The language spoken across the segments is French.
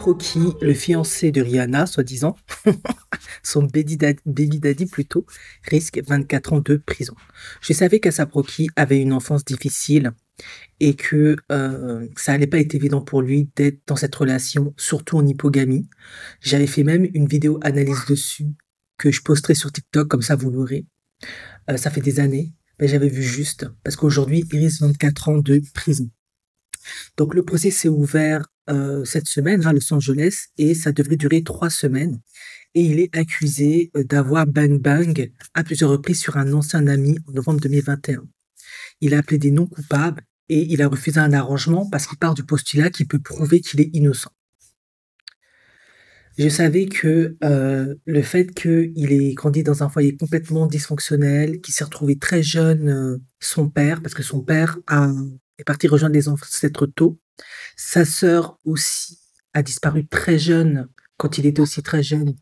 Rocky, le fiancé de Rihanna, soi-disant, son baby daddy plutôt, risque 24 ans de prison. Je savais qu'Asap Rocky avait une enfance difficile et que ça allait pas être évident pour lui d'être dans cette relation, surtout en hypogamie. J'avais fait même une vidéo analyse dessus que je posterai sur TikTok, comme ça vous l'aurez. Ça fait des années, mais j'avais vu juste, parce qu'aujourd'hui, il risque 24 ans de prison. Donc le procès s'est ouvert cette semaine à Los Angeles et ça devrait durer 3 semaines. Et il est accusé d'avoir bang bang à plusieurs reprises sur un ancien ami en novembre 2021. Il a appelé des non coupables et il a refusé un arrangement parce qu'il part du postulat qu'il peut prouver qu'il est innocent. Je savais que le fait qu'il ait grandi dans un foyer complètement dysfonctionnel, qu'il s'est retrouvé très jeune, son père, parce que son père est parti rejoindre les ancêtres tôt. Sa sœur aussi a disparu très jeune, quand il était aussi très jeune,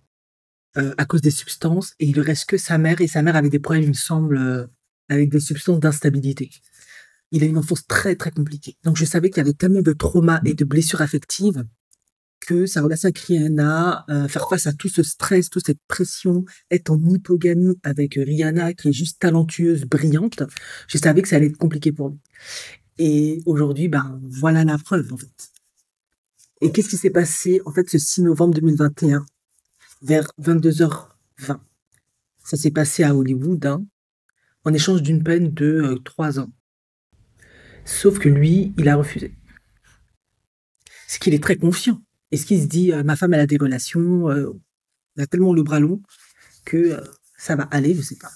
à cause des substances, et il ne reste que sa mère, et sa mère avait des problèmes, il me semble, avec des substances d'instabilité. Il a une enfance très très compliquée. Donc je savais qu'il y avait tellement de traumas et de blessures affectives que sa relation avec Rihanna, faire face à tout ce stress, toute cette pression, être en hypogamie avec Rihanna qui est juste talentueuse, brillante, je savais que ça allait être compliqué pour lui. Et aujourd'hui, ben voilà la preuve en fait. Et qu'est-ce qui s'est passé en fait ce 6 novembre 2021 vers 22h20? Ça s'est passé à Hollywood, hein, en échange d'une peine de 3 ans. Sauf que lui, il a refusé. C'est qu'il est très confiant. Et ce qu'il se dit, ma femme, elle a des relations, elle a tellement le bras long que ça va aller, je sais pas.